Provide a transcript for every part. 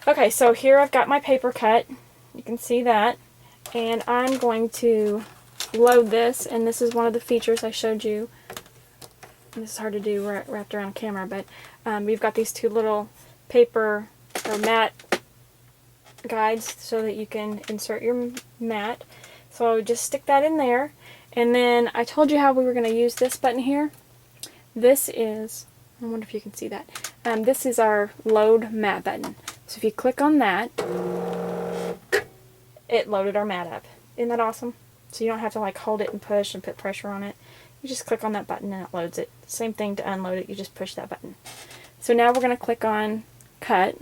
Okay, so here I've got my paper cut. You can see that. And I'm going to load this, and this is one of the features I showed you. And this is hard to do wrapped around camera, but we've got these two little paper or mat guides so that you can insert your mat. So just stick that in there. And then I told you how we were going to use this button here. This is, I wonder if you can see that. This is our load mat button. So if you click on that, it loaded our mat up. Isn't that awesome? So you don't have to like hold it and push and put pressure on it. You just click on that button and it loads it. Same thing to unload it, you just push that button. So now we're going to click on cut.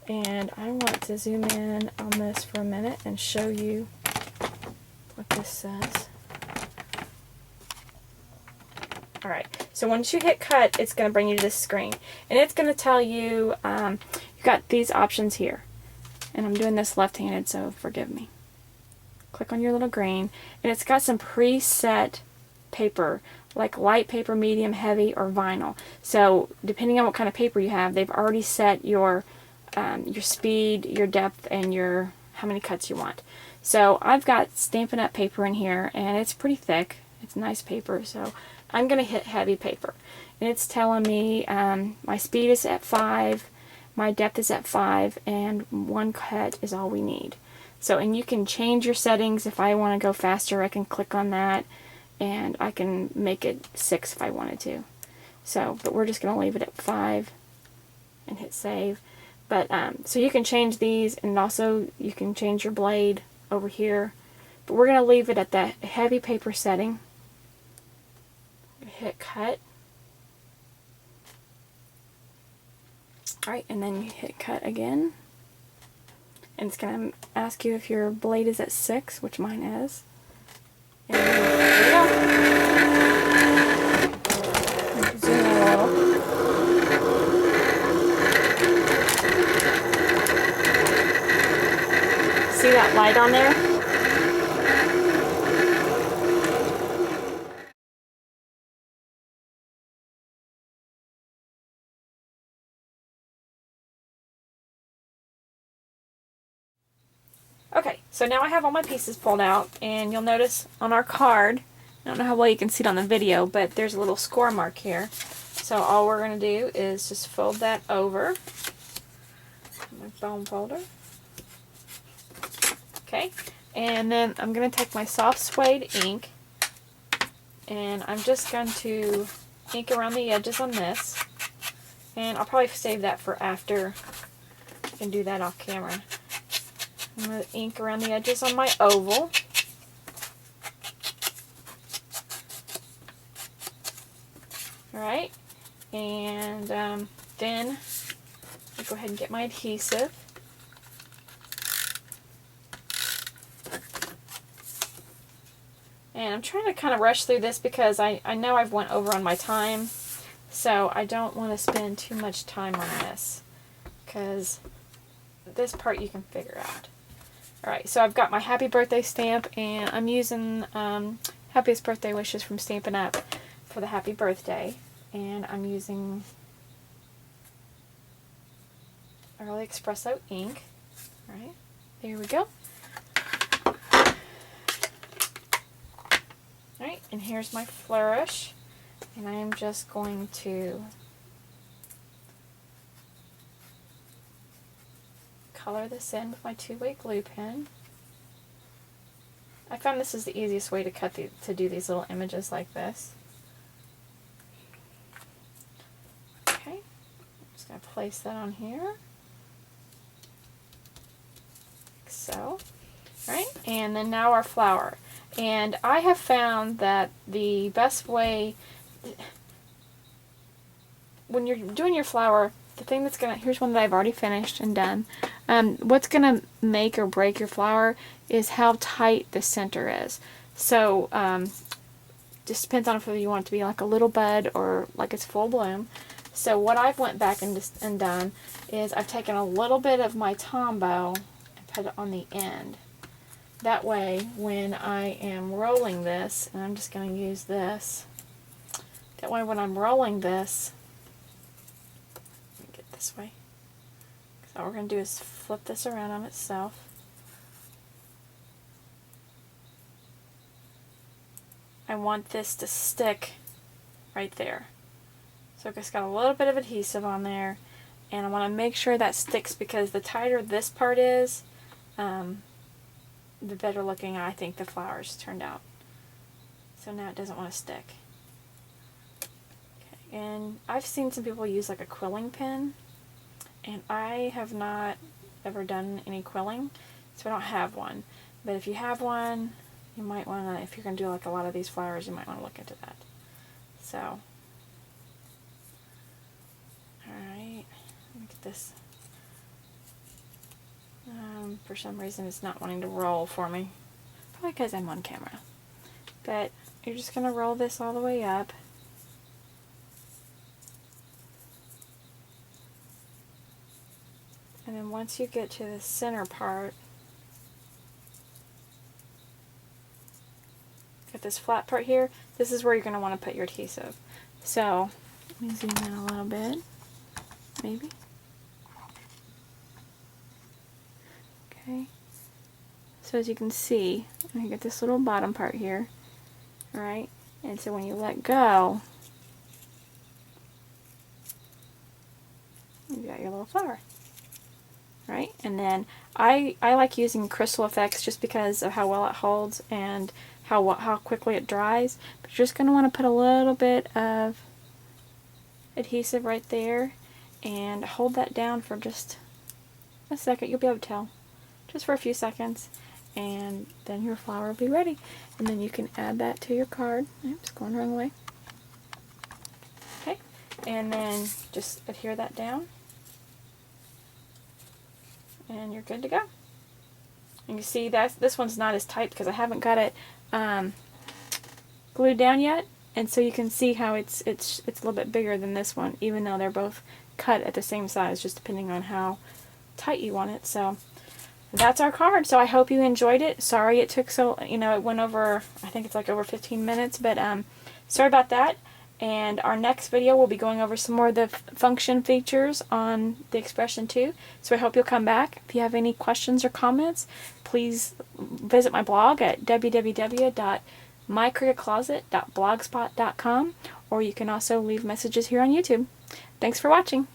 And I want to zoom in on this for a minute and show you what this says. Alright, so once you hit cut, it's going to bring you to this screen. And it's going to tell you, you've got these options here. And I'm doing this left-handed, so forgive me. Click on your little green, and it's got some preset paper, like light paper, medium, heavy, or vinyl. So depending on what kind of paper you have, they've already set your speed, your depth, and your how many cuts you want. So I've got Stampin' Up! Paper in here, and it's pretty thick. It's nice paper, so I'm going to hit heavy paper. And it's telling me my speed is at 5, my depth is at 5, and 1 cut is all we need. So, and you can change your settings. If I want to go faster, I can click on that, and I can make it 6 if I wanted to. So, but we're just going to leave it at 5 and hit save. But, so you can change these, and also you can change your blade over here. But we're going to leave it at that heavy paper setting. Hit cut. Alright, and then you hit cut again. And it's going to ask you if your blade is at 6, which mine is. And there we go. Zoom in a little. See that light on there? Okay, so now I have all my pieces pulled out, and you'll notice on our card, I don't know how well you can see it on the video, but there's a little score mark here. So all we're going to do is just fold that over. My foam folder. Okay, and then I'm going to take my soft suede ink, and I'm just going to ink around the edges on this, and I'll probably save that for after. I can do that off camera. I'm going to ink around the edges on my oval. Alright, and then I'll go ahead and get my adhesive. And I'm trying to kind of rush through this because I know I've went over on my time, so I don't want to spend too much time on this, because this part you can figure out. Alright, so I've got my happy birthday stamp, and I'm using Happiest Birthday Wishes from Stampin' Up! For the happy birthday. And I'm using Early Espresso ink. Alright, there we go. Alright, and here's my flourish. And I am just going to color this in with my 2-way glue pen. I found this is the easiest way to do these little images like this. Okay, I'm just going to place that on here, like so. Alright, and then now our flower. And I have found that the best way, when you're doing your flower, the thing that's going to, here's one that I've already finished and done. What's going to make or break your flower is how tight the center is. So, just depends on if you want it to be like a little bud or like it's full bloom. So what I've went back and done is I've taken a little bit of my Tombow and put it on the end. That way, when I am rolling this, and I'm just going to use this, that way when I'm rolling this, let me get this way, So all we're going to do is flip this around on itself. I want this to stick right there. So it's got a little bit of adhesive on there, and I want to make sure that sticks, because the tighter this part is, the better looking I think the flowers turned out. So now it doesn't want to stick. Okay, and I've seen some people use like a quilling pin, and I have not ever done any quilling, so I don't have one. But if you have one, you might want to, if you're going to do like a lot of these flowers, you might want to look into that. So, alright, look at this. For some reason it's not wanting to roll for me. Probably because I'm on camera. But you're just going to roll this all the way up. And then once you get to the center part, got this flat part here, this is where you're going to want to put your adhesive. So, let me zoom in a little bit, maybe. Okay. So as you can see, you get this little bottom part here, alright? And so when you let go, you got your little flower. Right? And then I like using Crystal Effects just because of how well it holds and how quickly it dries. But you're just going to want to put a little bit of adhesive right there and hold that down for just a second. You'll be able to tell. Just for a few seconds. And then your flower will be ready. And then you can add that to your card. Oops, going the wrong way. Okay. And then just adhere that down. And you're good to go. And you see that this one's not as tight because I haven't got it glued down yet, and so you can see how it's a little bit bigger than this one, even though they're both cut at the same size, just depending on how tight you want it. So that's our card. So I hope you enjoyed it. Sorry it took so, it went over, I think it's like over 15 minutes, but sorry about that. And our next video will be going over some more of the function features on the Expression 2. So I hope you'll come back. If you have any questions or comments, please visit my blog at www.mycricutcloset.blogspot.com, or you can also leave messages here on YouTube. Thanks for watching.